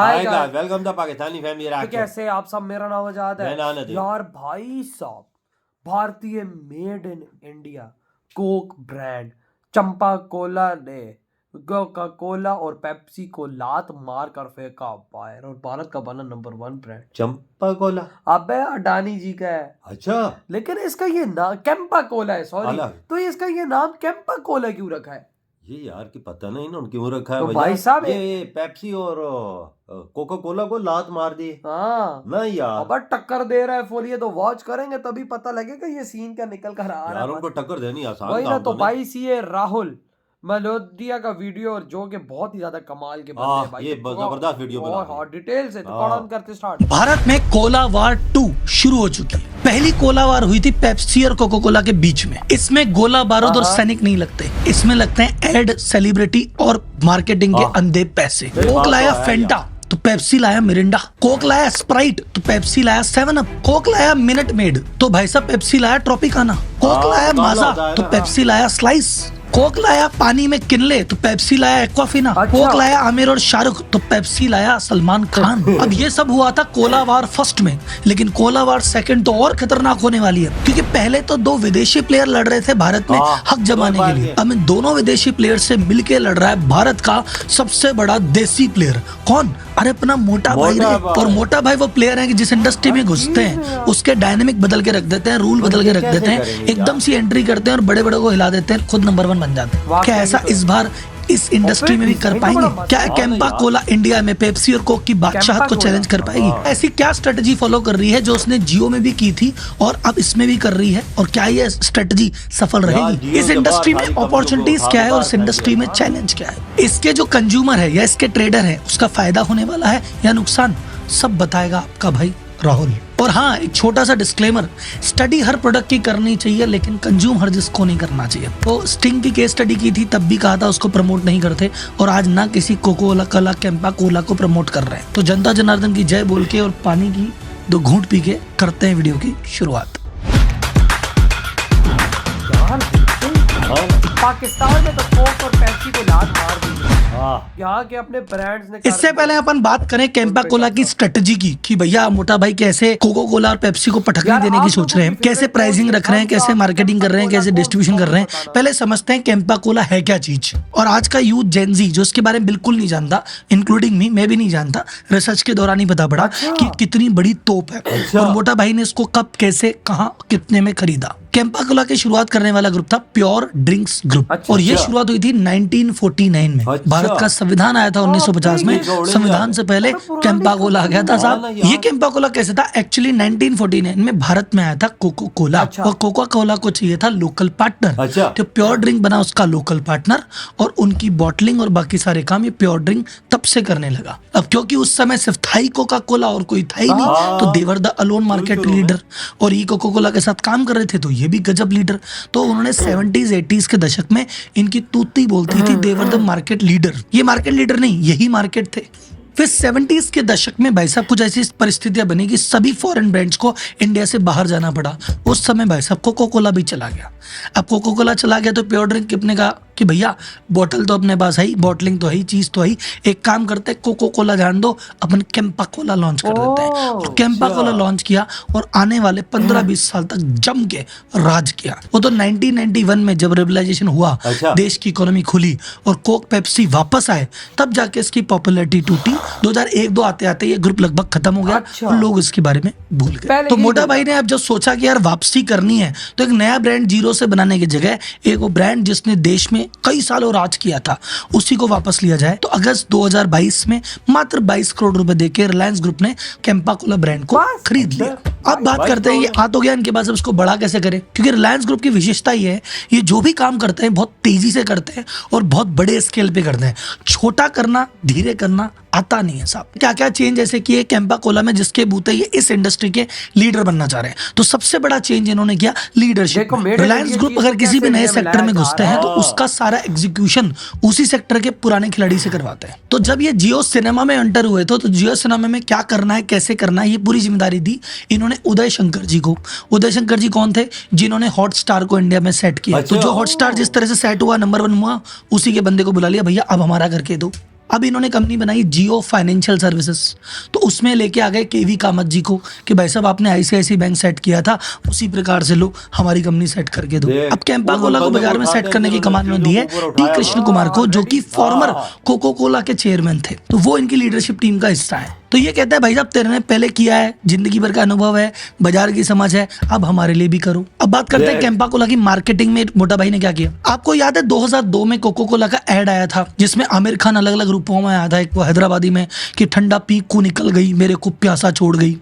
Hi guys, welcome to Pakistani family reaction. कैसे आप सब? मेरा नाम आजाद है है यार। भाई साहब, भारतीय made in India Coke brand Champa Cola ने कोका कोला और पेप्सी को लात मार कर फेंका बाहर और भारत का बना नंबर 1 ब्रांड चंपा कोला। अबे अडानी जी का है। अच्छा, लेकिन इसका ये नाम कैंपा कोला है, सॉरी। तो इसका ये नाम कैंपा कोला क्यों रखा है? ये यार की पता नहीं इन्होंने क्यों रखा है। तो भाई साहब ये पेप्सी और कोका कोला को लात मार दी। हाँ ना यार, अब टक्कर दे रहा है फुल। ये तो वॉच करेंगे तभी पता लगेगा ये सीन क्या निकल कर आ रहा है। उनको टक्कर देनी आसान वही ना। तो भाई सीए राहुल मलोदिया का वीडियो और जो कि बहुत ही ज्यादा कमाल के बंदे हैं भाई। ये जबरदस्त वीडियो बना है। डिटेल से तो कौन करते स्टार्ट। भारत में कोला वार 2 शुरू हो चुकी है। पहली कोला वार हुई थी पेप्सी और कोका कोला के बीच में। इसमें गोला बारूद और सैनिक नहीं लगते, इसमें लगते हैं एड, सेलिब्रिटी और मार्केटिंग के अंधे पैसे। कोक लाया फेंटा तो पेप्सी लाया मिरिंडा, कोक लाया स्प्राइट तो पेप्सी लाया 7 अप, कोक लाया मिनट मेड तो भाई साहब पेप्सी लाया ट्रॉपिकाना, कोक लाया माजा तो पेप्सी लाया स्लाइस, कोक लाया पानी में किनले तो पेप्सी लाया एक्वाफिना, कोक लाया आमिर और शाहरुख तो पेप्सी लाया सलमान खान। अब ये सब हुआ था कोला वार फर्स्ट में, लेकिन कोला वार सेकंड तो और खतरनाक होने वाली है, क्योंकि पहले तो 2 विदेशी प्लेयर लड़ रहे थे भारत में हक जमाने के लिए। अब इन दोनों विदेशी प्लेयर से मिलके लड़ रहा है भारत का सबसे बड़ा देसी प्लेयर। कौन? अरे अपना मोटा भाई। और मोटा भाई वो प्लेयर है कि जिस इंडस्ट्री में घुसते हैं उसके डायनेमिक बदल के रख देते हैं, रूल बदल के रख देते हैं, एकदम सी एंट्री करते हैं और बड़े बड़े को हिला देते हैं, खुद नंबर 1 बन जाते हैं। क्या ऐसा इस बार इस इंडस्ट्री में भी कर पाएंगे? क्या कैंपा कोला इंडिया में पेप्सी और कोक की बादशाहत को चैलेंज कर पाएगी? ऐसी क्या स्ट्रेटजी फॉलो कर रही है जो उसने जियो में भी की थी और अब इसमें भी कर रही है? और क्या ये स्ट्रेटजी सफल रहेगी? इस इंडस्ट्री में अपॉर्चुनिटीज क्या है और इस इंडस्ट्री में चैलेंज क्या है? इसके जो कंज्यूमर है या इसके ट्रेडर है उसका फायदा होने वाला है या नुकसान, सब बताएगा आपका भाई राहुल। और हाँ, एक छोटा सा डिस्क्लेमर, स्टडी हर प्रोडक्ट की करनी चाहिए लेकिन कंज्यूम हर जिसको नहीं करना चाहिए। तो स्टिंग की केस स्टडी की थी, तब भी कहा था उसको प्रमोट नहीं करते, और आज ना किसी कोकोला कोला कैंपा कोला को प्रमोट कर रहे हैं। तो जनता जनार्दन की जय बोल के और पानी की 2 घूंट पी के करते हैं वीडियो की शुरुआत। पाकिस्तान में तो कोक और पेप्सी को लात मार दी यहाँ के अपने ब्रांड्स ने। इससे पहले अपन बात करें कैंपा कोला की स्ट्रेटजी की कि भैया मोटा भाई कैसे कोको कोला और पेप्सी को पटकनी देने की सोच रहे हैं, कैसे प्राइसिंग रख रहे हैं, कैसे मार्केटिंग कर रहे हैं, कैसे डिस्ट्रीब्यूशन कर रहे हैं। पहले समझते हैं कैंपा कोला है क्या चीज। और आज का यूथ जेनजी जो इसके बारे में बिल्कुल नहीं जानता, इंक्लूडिंग मी, मैं भी नहीं जानता, रिसर्च के दौरान ही पता पड़ा कि कितनी बड़ी तोप है। और मोटा भाई ने इसको कब, कैसे, कहाँ, कितने में खरीदा। कैंपा कोला की शुरुआत करने वाला ग्रुप था प्योर ड्रिंक्स ग्रुप, और ये शुरुआत हुई थी 1949 में। भारत का संविधान आया था 1950 में, संविधान से पहले कैंपा कोला आ गया था साहब। ये कैंपा कोला कैसे था? एक्चुअली 1949 में भारत में आया था कोको कोला, और कोका कोला को चाहिए था लोकल पार्टनर। तो प्योर ड्रिंक बना उसका लोकल पार्टनर, और उनकी बॉटलिंग और बाकी सारे काम ये प्योर ड्रिंक तब से करने लगा। अब क्योंकि उस समय सिर्फ था ही कोका कोला और कोई था ही नहीं, तो देवर द अलोन मार्केट लीडर, और ये कोको कोला के साथ काम कर रहे थे तो ये भी गजब लीडर। तो उन्होंने 70s 80s के दशक में इनकी तूती बोलती थी देवर द मार्केट लीडर। ये मार्केट लीडर नहीं, यही मार्केट थे। फिर 70s के दशक में भाई साहब कुछ ऐसी परिस्थितियां बनी कि सभी फॉरेन ब्रांड्स को इंडिया से बाहर जाना पड़ा। उस समय भाई साहब कोको कोला भी चला गया। अब कोको कोला चला गया तो प्योर ड्रिंक अपने कहा कि भैया बोतल तो अपने पास है ही, बॉटलिंग तो है ही, चीज तो है ही, एक काम करते हैं कोको कोला जान दो, अपन कैंपा कोला लॉन्च कर देते हैं। और कैंपा कोला लॉन्च किया और आने वाले 15-20 साल तक जम के राज किया। वो तो 1991 में जब रियलाइजेशन हुआ, देश की इकोनॉमी खुली और कोक पेप्सी वापस आए, तब जाके इसकी पॉपुलैरिटी टूटी। 2001-2 आते आते ये ग्रुप लगभग खत्म हो गया और लोग इसके बारे में भूल गए। तो मोटा भाई ने अब जब सोचा कि यार वापसी करनी है तो एक नया ब्रांड जीरो से बनाने की जगह एक वो ब्रांड जिसने देश में कई सालों राज किया था उसी को वापस लिया जाए। तो अगस्त 2022 में मात्र 22 करोड़ रुपए देके रिलायंस ग्रुप ने कैंपा कोला ब्रांड को खरीद लिया। अब बात करते हैं ये आ तो गया इनके पास, अब इसको बड़ा कैसे करें? क्योंकि रिलायंस ग्रुप की विशेषता ये है, ये जो भी काम करते हैं बहुत तेजी से करते हैं और बहुत बड़े स्केल पे करते हैं। छोटा करना, धीरे करना आता नहीं है साहब। क्या क्या चेंज ऐसे किए कैंपा कोला में जिसके बूते ये इस इंडस्ट्री के लीडर बनना चाह रहे हैं? तो सबसे बड़ा चेंज इन्होंने किया लीडरशिप। रिलायंस ग्रुप अगर किसी भी नए सेक्टर में घुसते हैं तो उसका सारा एग्जीक्यूशन उसी सेक्टर के पुराने खिलाड़ी से करवाते हैं। तो जब ये जियो सिनेमा में एंटर हुए तो जियो सिनेमा में क्या करना है, कैसे करना है, ये पूरी जिम्मेदारी दी इन्होंने उदय शंकर जी को। उदय शंकर जी कौन थे? जिन्होंने हॉटस्टार को इंडिया में सेट किया। तो जो हॉटस्टार जिस तरह से सेट हुआ, नंबर 1 हुआ, उसी के बंदे को बुला लिया, भैया अब हमारा करके दो। अब इन्होंने कंपनी बनाई जियो फाइनेंशियल सर्विसेज, तो उसमें लेके आ गए केवी कामत जी को कि भाई साहब आपने आईसीआईसी बैंक सेट किया था, उसी प्रकार से लो हमारी कंपनी सेट करके दो। अब कैंपा कोला को बाजार में सेट करने की कमान में दी है टी कृष्ण कुमार को, जो कि फॉर्मर कोको कोला के चेयरमैन थे, तो वो इनकी लीडरशिप टीम का हिस्सा है। तो ये कहता है भाई साहब तेरे ने पहले किया है, जिंदगी भर का अनुभव है, बाजार की समझ है, अब हमारे लिए भी करो। अब बात करते हैं कैंपा कोला की मार्केटिंग में मोटा भाई ने क्या किया। आपको याद है 2002 में कोको कोला का ऐड आया था जिसमें आमिर खान अलग अलग रूपों में आया था। एक वो हैदराबादी में कि ठंडा पी को निकल गई, मेरे को प्यासा छोड़ गई।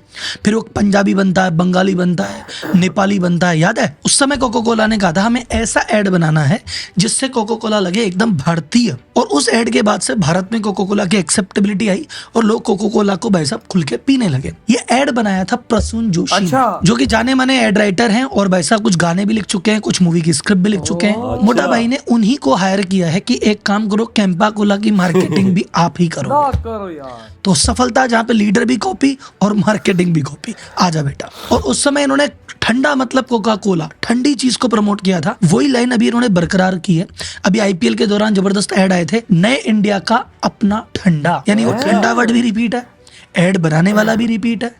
फिर वो पंजाबी बनता है, बंगाली बनता है, नेपाली बनता है, याद है? उस समय कोको कोला ने कहा था हमें ऐसा ऐड बनाना है जिससे कोको कोला लगे एकदम भारतीय, और उस ऐड के बाद से भारत में कोको कोला की एक्सेप्टेबिलिटी आई और लोग कोको कोला को भाई साहब खुल के पीने लगे। ये ऐड बनाया था प्रसून जोशी, अच्छा। जो कि जाने माने ऐड राइटर हैं और भाई साहब कुछ गाने भी लिख चुके हैं, कुछ मूवी की स्क्रिप्ट भी लिख चुके हैं। मोटा भाई ने उन्हीं को हायर किया है कि एक काम करो, कैंपा कोला की मार्केटिंग भी आप ही करो। ना करो यार। तो सफलता जहाँ पे लीडर भी कॉपी और मार्केटिंग भी कॉपी, आजा बेटा। और उस समय इन्होंने ठंडा मतलब कोका कोला, ठंडी चीज को प्रमोट किया था, वही लाइन अभी इन्होंने बरकरार की है। अभी आईपीएल के दौरान जबरदस्त ऐड आए थे, नए इंडिया का अपना ठंडा, यानी वो ठंडा वर्ड भी रिपीट है, ऐड बनाने वाला भी रिपीट है,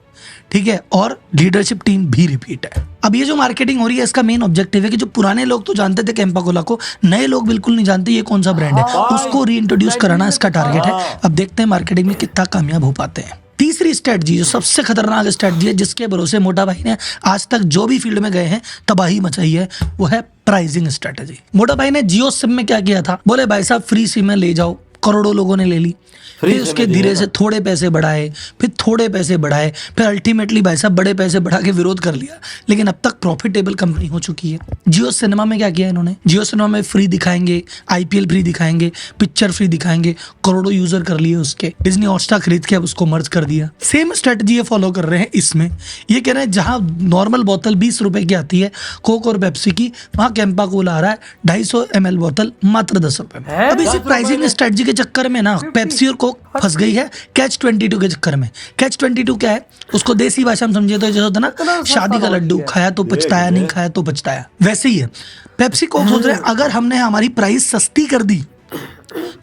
ठीक है, और लीडरशिप टीम भी रिपीट है। अब ये जो मार्केटिंग हो रही है इसका मेन ऑब्जेक्टिव है कि जो पुराने लोग तो जानते थे कैंपा कोला को, नए लोग बिल्कुल नहीं जानते ये कौन सा ब्रांड है, उसको रीइंट्रोड्यूस कराना इसका टारगेट है। अब देखते हैं मार्केटिंग में कितना कामयाब हो पाते हैं। तीसरी स्ट्रेटजी जो सबसे खतरनाक स्ट्रेटजी है, जिसके भरोसे मोटा भाई ने आज तक जो भी फील्ड में गए हैं तबाही मचाई है, वो है प्राइसिंग स्ट्रेटजी। मोटा भाई ने जियो सिम में क्या किया था, बोले भाई साहब फ्री सिम ले जाओ, करोड़ों लोगों ने ले ली, फिर उसके धीरे से थोड़े पैसे बढ़ाए, फिर थोड़े पैसे बढ़ाए, फिर अल्टीमेटली भाई साहब बड़े पैसे बढ़ा के विरोध कर लिया, लेकिन अब तक प्रॉफिटेबल कंपनी हो चुकी है। जियो सिनेमा में क्या किया इन्होंने, जियो सिनेमा में फ्री दिखाएंगे, आईपीएल फ्री दिखाएंगे, पिक्चर फ्री दिखाएंगे, करोड़ों यूजर कर लिए उसके, डिज्नी हॉटस्टार खरीद के अब उसको मर्ज कर दिया। सेम स्ट्रेटजी ये फॉलो कर रहे हैं इसमें। ये कह रहे हैं जहां नॉर्मल बोतल 20 रुपए की आती है कोक और पेप्सी की, वहां कैंपा कोला आ रहा है 250 ml बोतल मात्र 10 रुपए में। अब इसी प्राइसिंग स्ट्रेटजी के चक्कर में ना पेप्सी और कोक फंस गई है कैच 22 के चक्कर में। कैच 22 क्या है, उसको देसी भाषा में समझिए तो जैसे होता है ना शादी का लड्डू, खाया तो पछताया, नहीं खाया तो पछताया, वैसे ही है। पेप्सी कोक सोच रहे हैं अगर हमने हमारी प्राइस सस्ती कर दी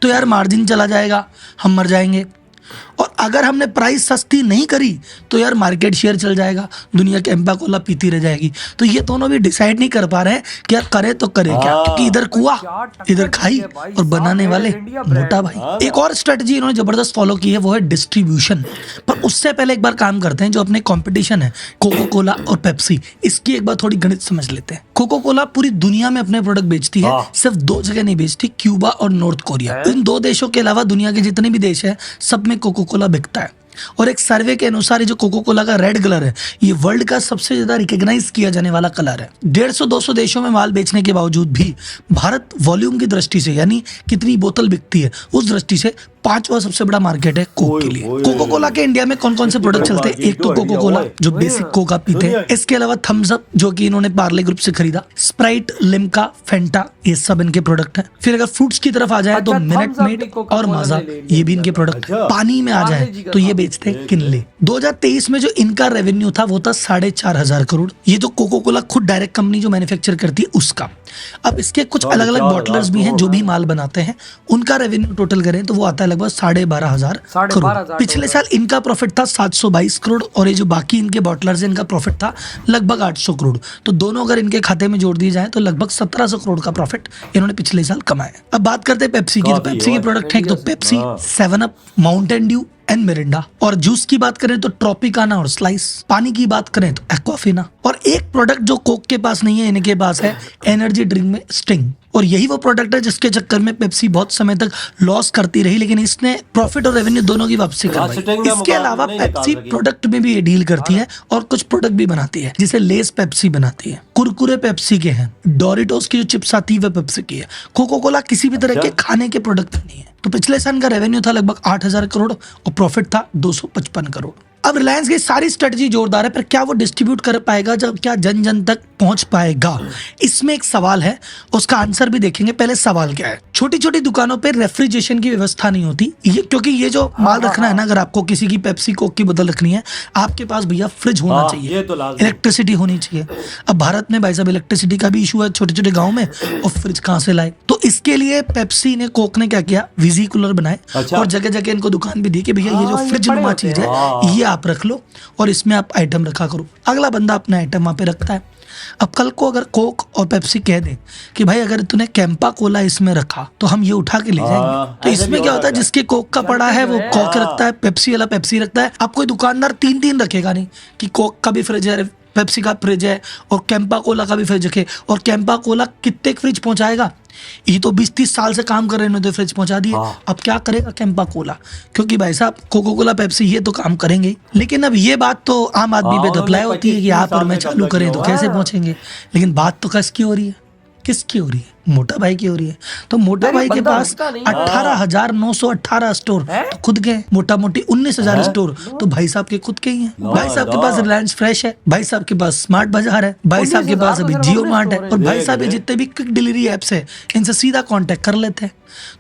तो यार मार्जिन चला जाएगा, हम मर जाएंगे, और अगर हमने प्राइस सस्ती नहीं करी तो यार मार्केट शेयर चल जाएगा, दुनिया कैंपा कोला पीती रह जाएगी। तो ये दोनों भी डिसाइड नहीं कर पा रहे हैं कि यार करे तो करे क्या, क्योंकि इधर कुआ इधर खाई और बनाने वाले मोटा भाई। एक और स्ट्रेटजी इन्होंने जबरदस्त फॉलो की है, वो है डिस्ट्रीब्यूशन। पर उससे पहले एक बार काम करते हैं, जो अपने कंपटीशन है कोको कोला और पेप्सी, इसकी एक बार थोड़ी गणित समझ लेते हैं। कोको कोला पूरी दुनिया में अपने प्रोडक्ट बेचती है, सिर्फ 2 जगह नहीं बेचती, क्यूबा और नॉर्थ कोरिया। इन 2 देशों के अलावा दुनिया के जितने भी देश है सब में कोको कोला बिकता है। और एक सर्वे के अनुसार ये जो कोको कोला का रेड कलर है, ये वर्ल्ड का सबसे ज्यादा रिकॉग्नाइज किया जाने वाला कलर है। 150-200 देशों में माल बेचने के बावजूद भी भारत वॉल्यूम की दृष्टि से, यानी कितनी बोतल बिकती है उस दृष्टि से 5वां सबसे बड़ा मार्केट है कोक के लिए। कोको कोला के इंडिया में कौन कौन से प्रोडक्ट चलते हैं, एक तो कोको कोला जो बेसिक कोका पीते हैं, इसके अलावा थम्स अप जो कि इन्होंने पार्ले ग्रुप से खरीदा, स्प्राइट, लिम्का, फेंटा, ये सब इनके प्रोडक्ट हैं। फिर अगर फ्रूट्स की तरफ आ जाए तो मिनट मेड और माजा, ये भी इनके प्रोडक्ट है। पानी में आ जाए तो ये बेचते हैं किनले। 2023 में जो इनका रेवेन्यू था वो था 4,500 करोड़। ये जो कोको कोला खुद डायरेक्ट कंपनी जो मैन्युफैक्चर करती है उसका। अब इसके कुछ अलग अलग बॉटलर्स भी हैं जो भी माल बनाते हैं, उनका रेवेन्यू टोटल करें तो वो आता है लगभग 12,500 करोड़। पिछले साल इनका प्रॉफिट था 722 करोड़ और ये जो बाकी इनके बॉटलर्स हैं इनका प्रॉफिट था लगभग 800 करोड़। तो दोनों अगर इनके खाते में जोड़ दिए जाए तो लगभग 1700 करोड़ का प्रॉफिट इन्होंने पिछले साल कमाया। अब बात करते हैं पेप्सी की। तो पेप्सी के प्रोडक्ट है, एक तो Pepsi, 7 up, Mountain Dew and Mirinda. और जूस की बात करें तो ट्रॉपिकाना और स्लाइस। पानी की बात करें तो एक्वाफिना। और एक प्रोडक्ट जो कोक के पास नहीं है इनके पास है, एनर्जी ड्रिंक में स्टिंग। और यही वो प्रोडक्ट है जिसके चक्कर में पेप्सी बहुत समय तक लॉस करती रही, लेकिन इसने प्रॉफिट और रेवेन्यू दोनों की वापसी करवाई। इसके अलावा पेप्सी प्रोडक्ट में भी ये डील करती है और कुछ प्रोडक्ट भी बनाती है, जिसे लेस पेप्सी बनाती है, कुरकुरे पेप्सी के हैं, डोरिटोस की जो चिप्स आती है वह पेप्सी की है। कोको कोला किसी भी तरह के खाने के प्रोडक्ट नहीं है। तो पिछले साल का रेवेन्यू था लगभग 8,000 करोड़ और प्रॉफिट था 255 करोड़। अब रिलायंस की सारी स्ट्रेटजी जोरदार है, पर क्या वो डिस्ट्रीब्यूट कर पाएगा, जब क्या जन जन तक पहुंच पाएगा? इसमें एक सवाल है, उसका आंसर भी देखेंगे। पहले सवाल क्या है, छोटी छोटी दुकानों पे रेफ्रिजरेशन की व्यवस्था नहीं होती, ये क्योंकि ये जो माल रखना है ना, अगर आपको किसी की पेप्सी कोक की बोतल रखनी है, आपके पास भैया फ्रिज होना हाँ, चाहिए, ये तो लाजमी। इलेक्ट्रिसिटी होनी चाहिए। अब भारत में भाई साहब इलेक्ट्रिसिटी का भी इशू है छोटे छोटे गाँव में, और फ्रिज कहाँ से लाए? तो इसके लिए पेप्सी ने, कोक ने क्या किया, विजी कूलर बनाए अच्छा। और जगह जगह इनको दुकान भी दी कि भैया ये जो हाँ, ये फ्रिज बड़े नुमा होते चीज है, हैं। ये आप रख लो और इसमें आप आइटम रखा करो। अगला बंदा अपना आइटम वहां पे रखता है। अब कल को अगर कोक और पेप्सी कह दे कि भाई अगर तूने कैंपा कोला इसमें रखा तो हम ये उठा के ले हाँ, जाएंगे, तो ऐसे इसमें भी क्या होता होता है, है। जिसके कोक का पड़ा है वो कोक रखता है, पेप्सी वाला पेप्सी रखता है। अब कोई दुकानदार तीन तीन रखेगा नहीं कि कोक का भी फ्रिज है, पेप्सी का फ्रिज है और कैंपा कोला का भी फ्रिज रखे, और कैंपा कोला कितने फ्रिज पहुंचाएगा? ये तो 20-30 साल से काम कर रहे हैं, तो फ्रिज पहुंचा दिए। हाँ। अब क्या करेगा कैंपा कोला? क्योंकि भाई साहब कोको कोला पेप्सी ये तो काम करेंगे ही। लेकिन अब ये बात तो आम आदमी पे हाँ, तो अप्लाई उन्होंने होती है कि 25-30 आप और साल मैं से चालू कब्जा करें किया तो हुआ कैसे है। पहुंचेंगे? लेकिन बात तो किसकी हो रही है? किसकी हो रही है? मोटा भाई की हो रही है। तो मोटा अरे भाई के बंदा पास रुकता नहीं। 18,918 स्टोर हैं? तो खुद के, मोटा मोटी 19,000 हैं? स्टोर तो भाई साहब के खुद के ही हैं। नो, भाई साहब के नो। पास रिलायंस फ्रेश है, भाई साहब के पास स्मार्ट बाजार है, भाई साहब के पास 19,000 अभी तो जियो सिर्फ मार्ट है, अपने और भाई देख, साहब ये देख। जितने भी क्विक डिलीवरी एप्स है इनसे सीधा कांटेक्ट कर लेते हैं।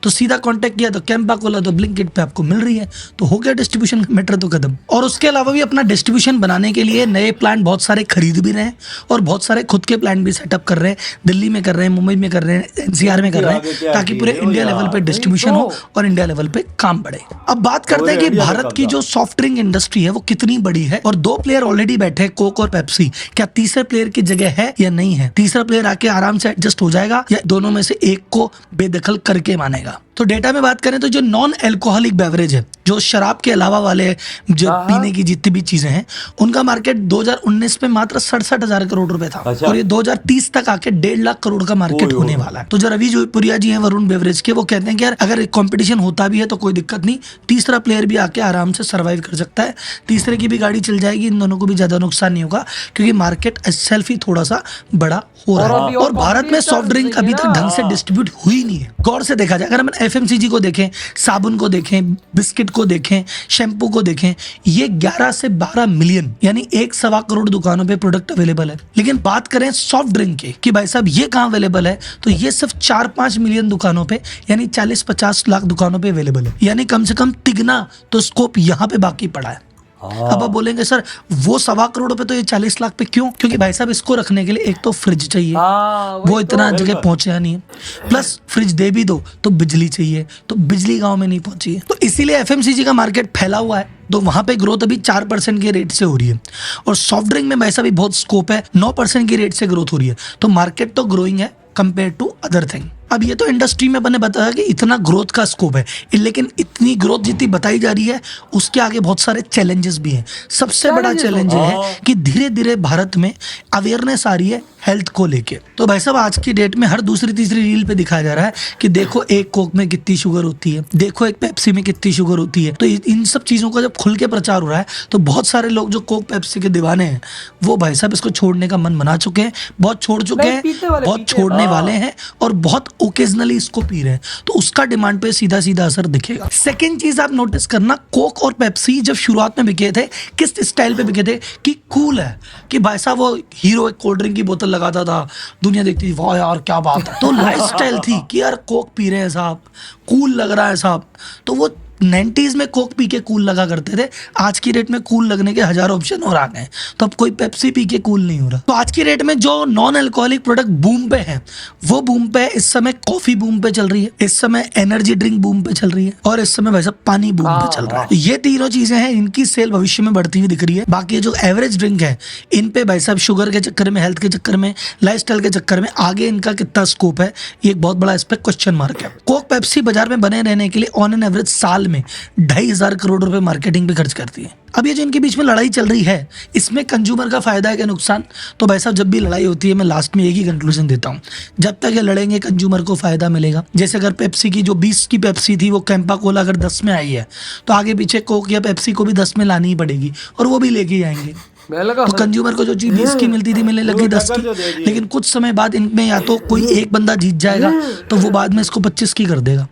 तो सीधा कांटेक्ट किया तो कैंपा कोला तो ब्लिंकिट पे आपको मिल रही है, तो हो गया डिस्ट्रीब्यूशन का मैटर तो खत्म। और उसके अलावा भी अपना डिस्ट्रीब्यूशन बनाने के लिए नए प्लांट बहुत सारे खरीद भी रहे हैं और बहुत सारे खुद के प्लांट भी सेटअप कर रहे हैं। दिल्ली में कर रहे हैं, मुंबई में कर रहे हैं, एनसीआर में कर रहे आगे हैं, क्या ताकि चीज़ पूरे है वो इंडिया यार? लेवल पे वही डिस्ट्रीब्यूशन तो। हो और इंडिया लेवल पे काम बढ़े। अब बात करते हैं कि इंडिया का भारत की कब्जा। जो सॉफ्ट ड्रिंक इंडस्ट्री है वो कितनी बड़ी है, और दो प्लेयर ऑलरेडी बैठे हैं, कोक और पेप्सी। क्या तीसरे प्लेयर की जगह है या नहीं है? तीसरा प्लेयर आके आराम से एडजस्ट हो जाएगा या दोनों में से एक को बेदखल करके मानेगा? तो डेटा में बात करें तो जो नॉन एल्कोहलिक बेवरेज है, जो शराब के अलावा वाले जो हाँ। पीने की जितनी भी चीजें हैं, उनका मार्केट 2019 में मात्र 67,000 करोड़ रुपए था। अच्छा। और ये 2030 तक आके 1.5 लाख करोड़ का मार्केट ओए, होने ओए। वाला है। तो जो रवि पुरिया जी हैं वरुण बेवरेज के, वो कहते हैं कि यार अगर कंपटीशन होता भी है तो कोई दिक्कत नहीं, तीसरा प्लेयर भी आके आराम से सर्वाइव कर सकता है, तीसरे की भी गाड़ी चल जाएगी, इन दोनों को भी ज्यादा नुकसान नहीं होगा, क्योंकि मार्केट सेल्फ ही थोड़ा सा बड़ा हो रहा और है। अभी और और भारत में सॉफ्ट ड्रिंक अभी तक ढंग से डिस्ट्रीब्यूट हुई नहीं है। गौर से देखा जाए, अगर हम एफएमसीजी को देखें, साबुन को देखें, बिस्किट को देखें, शैम्पू को देखें, ये 11 से 12 मिलियन यानी 1.25 करोड़ दुकानों पे प्रोडक्ट अवेलेबल है। लेकिन बात करें सॉफ्ट ड्रिंक की कि भाई साहब ये कहाँ अवेलेबल है, तो ये सिर्फ 4-5 मिलियन दुकानों पे यानी 40-50 लाख दुकानों पे अवेलेबल है। यानी कम से कम तिगना तो स्कोप यहाँ पे बाकी पड़ा है। अब आप बोलेंगे सर वो 1.25 करोड़ पे तो ये 40 लाख पे क्यों? क्योंकि भाई साहब इसको रखने के लिए एक तो फ्रिज चाहिए, हाँ, वो वही इतना तो। जगह पहुंचा नहीं है, प्लस फ्रिज दे भी दो तो बिजली चाहिए, तो बिजली गांव में नहीं पहुंची है। तो इसीलिए एफएमसीजी का मार्केट फैला हुआ है, तो वहां पे ग्रोथ अभी 4% के रेट से हो रही है। और सॉफ्ट ड्रिंक में वैसा भी बहुत स्कोप है, 9% की रेट से ग्रोथ हो रही है। तो मार्केट तो ग्रोइंग है कंपेयर टू अदर थिंग। अब ये तो इंडस्ट्री में मैंने बताया कि इतना ग्रोथ का स्कोप है, लेकिन इतनी ग्रोथ जितनी बताई जा रही है उसके आगे बहुत सारे चैलेंजेस भी हैं। सबसे बड़ा Challenges चैलेंज तो- है कि धीरे धीरे भारत में अवेयरनेस आ रही है हेल्थ को लेके। तो भाई साहब आज की डेट में हर दूसरी तीसरी रील पे दिखाया जा रहा है कि देखो एक कोक में कितनी शुगर होती है, देखो एक पेप्सी में कितनी शुगर होती है। तो इन सब चीजों का जब खुल के प्रचार हो रहा है तो बहुत सारे लोग जो कोक पेप्सी के दीवाने हैं वो भाई साहब इसको छोड़ने का मन बना चुके हैं, बहुत छोड़ चुके नहीं, हैं, पीते वाले बहुत पीते, छोड़ने हाँ। वाले हैं और बहुत ओकेजनली इसको पी रहे हैं। तो उसका डिमांड पे सीधा सीधा असर दिखेगा। सेकेंड चीज आप नोटिस करना, कोक और पेप्सी जब शुरुआत में बिके थे किस स्टाइल पे बिके थे कि कूल है, कि भाई साहब वो हीरो एक कोल्ड ड्रिंक की बोतल लगाता था, दुनिया देखती थी वाह यार क्या बात है। तो लाइफस्टाइल थी कि यार कोक पी रहे हैं साहब, कूल लग रहा है साहब। तो वो 90s में कोक पी के कूल लगा करते थे, आज की रेट में कूल लगने के हजारों ऑप्शन और आ गए। तो अब कोई पेप्सी पी के कूल नहीं हो रहा। तो आज की रेट में जो नॉन अल्कोहलिक प्रोडक्ट बूम पे है वो बूम पे है। इस समय कॉफी बूम पे चल रही है, इस समय एनर्जी ड्रिंक बूम पे चल रही है, और इस समय वैसा पानी बूम पे चल रहा है। तो ये तीनों चीजें हैं, इनकी सेल भविष्य में बढ़ती हुई दिख रही है। बाकी जो एवरेज ड्रिंक है इन पे भाई साहब शुगर के चक्कर में, हेल्थ के चक्कर में, लाइफस्टाइल के चक्कर में आगे इनका कितना स्कोप है ये एक बहुत बड़ा इस पे क्वेश्चन मार्क है। कोक पेप्सी बाजार में बने रहने के लिए ऑन एन एवरेज साल में 2,500 करोड़ रुपए मार्केटिंग पे खर्च करती है। अब ये जो इनके बीच में लड़ाई चल रही है इसमें कंज्यूमर का फायदा है कि नुकसान? तो भाई साहब जब भी लड़ाई होती है मैं लास्ट में एक ही कंक्लूजन देता हूँ, जब तक ये लड़ेंगे कंज्यूमर को फायदा मिलेगा। जैसे अगर पेप्सी की जो 20 की पेप्सी थी वो कैंपा कोला अगर 10 में आई है तो आगे पीछे कोक या पेप्सी को भी 10 में लानी ही पड़ेगी और वो भी लेके जाएंगे। तो कंज्यूमर को जो चीज 20 की मिलती थी मिलने लगी 10 की, लेकिन कुछ समय बाद इनमें या तो कोई एक बंदा जीत जाएगा तो वो बाद में इसको 25 की कर देगा।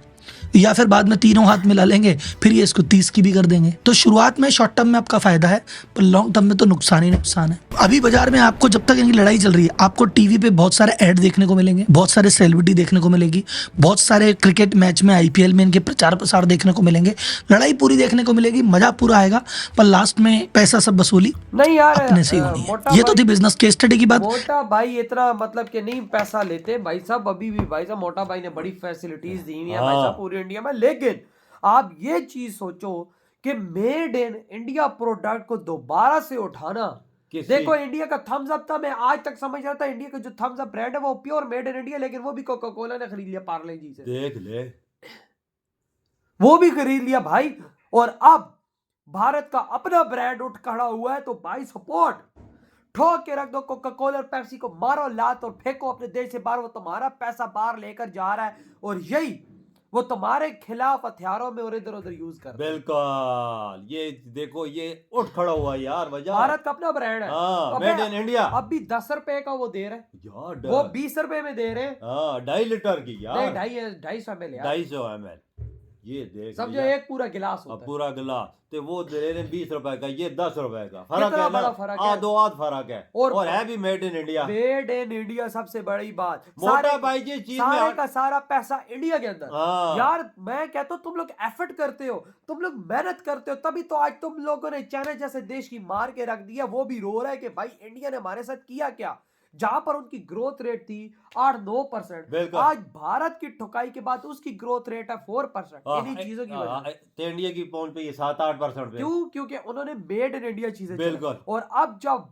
या फिर बाद में तीनों हाथ मिला लेंगे, फिर ये इसको 30 की भी कर देंगे। तो शुरुआत में शॉर्ट टर्म में आपका फायदा है, पर लॉन्ग टर्म में तो नुकसान ही नुकसान है। अभी बाजार में आपको जब तक इनकी लड़ाई चल रही है, आपको टीवी पे बहुत सारे ऐड देखने को मिलेंगे, बहुत सारे सेलिब्रिटी देखने को मिलेगी, बहुत सारे क्रिकेट मैच में IPL में इनके प्रचार प्रसार देखने को मिलेंगे, लड़ाई पूरी देखने को मिलेगी, मजा पूरा आएगा, पर लास्ट में पैसा सब वसूली नहीं यार, अपने से ही होनी है। मोटा ये तो थी बिजनेस केस स्टडी की बात। मोटा भाई इतना मतलब कि नहीं पैसा लेते भाई साहब, अभी भी भाई साहब मोटा भाई ने बड़ी फैसिलिटीज दी हुई है भाई साहब पूरी इंडिया में। लेकिन आप ये चीज सोचो कि मेड इन इंडिया प्रोडक्ट को दोबारा से उठाना, देखो इंडिया का थम्स अप था, मैं आज तक समझ रहा था इंडिया का जो थम्स अप ब्रांड है वो प्योर मेड इन इंडिया, लेकिन वो भी कोका कोला ने खरीद लिया पार्ले जी से, देख ले वो भी खरीद लिया भाई। और अब भारत का अपना ब्रांड उठ खड़ा हुआ है, तो भाई सपोर्ट ठोक के रख दो, कोका कोला और पेप्सी को मारो लात और फेंको अपने देश से बाहर। वो तुम्हारा पैसा बाहर लेकर जा रहा है और यही वो तुम्हारे खिलाफ हथियारों में और इधर उधर यूज कर रहा है। बिल्कुल, ये देखो ये उठ खड़ा हुआ यार वजह। भारत का अपना ब्रांड है, हाँ, मेड इन इंडिया। अब भी 10 रुपए का वो दे रहे हैं यार, वो 20 रुपए में दे रहे हैं। 2.5 लीटर की यार, 250 ml यार, 250 ml। ये देख समझो भैया, एक पूरा गिलास होता है। पूरा गिलास, तो वो दे रहे हैं 20 रुपए का, ये 10 रुपए का फर्क कितना है बड़ा ना, फर्क है। दो आध फर्क है, और है भी made in India. Made in India सबसे बड़ी बात, मोटा भाई जी चीज में सारे का सारा पैसा इंडिया के अंदर। हाँ। यार मैं कहता हूँ तुम लोग एफर्ट करते हो, तुम लोग मेहनत करते हो, तभी तो आज तुम लोगों ने चाइना जैसे देश की मार के रख दिया। वो भी रो रहा है कि भाई इंडिया ने हमारे साथ किया क्या, जहां पर उनकी ग्रोथ रेट थी 8-9%, आज भारत की ठुकाई के बाद उसकी ग्रोथ रेट है 4%। इन्हीं चीजों की वजह तो इंडिया की पहुंच पे ये 7-8% पे। क्यों? क्योंकि उन्होंने मेड इन इंडिया चीजें बिल्कुल। और अब जब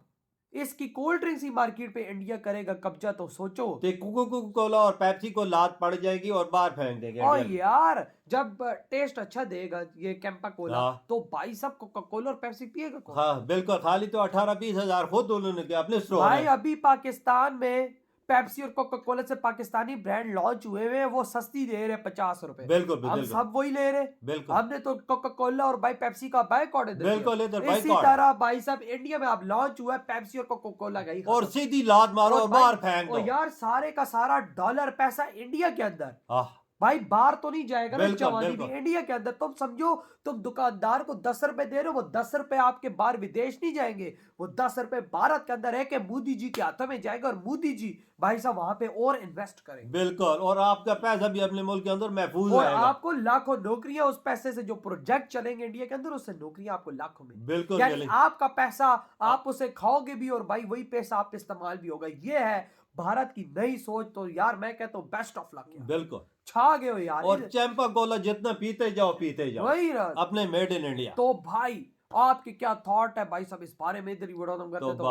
इसकी कोल्ड ड्रिंक्स ही मार्केट पे इंडिया करेगा कब्जा, तो सोचो कोका कोला और पेप्सी को लात पड़ जाएगी और बाहर फेंक देंगे। और यार जब टेस्ट अच्छा देगा ये कैंपा कोला, हाँ। तो भाई सब कोका कोला और पेप्सी पिएगा कौन? हाँ बिल्कुल, खाली तो 18-20 हजार खुद उन्होंने के अपने स्टोर भाई है। अभी पाकिस्तान में पेप्सी और कोका कोला से पाकिस्तानी ब्रांड लॉन्च हुए हुए, वो सस्ती दे रहे 50 रुपए। बिल्कुल हम सब वही ले रहे। बिल्कुल, हमने तो कोका कोला और भाई पेप्सी का बायकॉट है। बिल्कुल इसी तरह भाई साहब इंडिया में अब लॉन्च हुआ है पेप्सी और कोका कोला का ही, और सीधी लात मारो और बाहर फेंक दो। और यार सारे का सारा डॉलर पैसा इंडिया के अंदर, हाँ भाई बाहर तो नहीं जाएगा ना, बिल्कुल, जवानी भी बिल्कुल। इंडिया के अंदर। तुम समझो तुम दुकानदार को 10 रुपए दे रहे हो, वो 10 रुपए आपके बाहर विदेश नहीं जाएंगे, वो 10 रुपए भारत के अंदर है कि मोदी जी के हाथों में जाएगा, और मोदी जी भाई साहब वहां पे और इन्वेस्ट करेंगे। बिल्कुल, और आपका पैसा भी अपने मुल्क के अंदर महफूज और रहेगा। आपको लाखों नौकरियां उस पैसे से, जो प्रोजेक्ट चलेंगे इंडिया के अंदर, उससे नौकरियां आपको लाखों में। बिल्कुल, यानी आपका पैसा आप उसे खाओगे भी और भाई वही पैसा आप इस्तेमाल भी होगा। ये है भारत की नई सोच। तो यार मैं कहता हूँ बेस्ट ऑफ लक, बिल्कुल छा गए हो यार। और चैंपा कोला जितना पीते जाओ वही ना, अपने मेड इन इंडिया। तो भाई आपके क्या थॉट है भाई सब इस बारे में, इधर ही वीडियो करते तो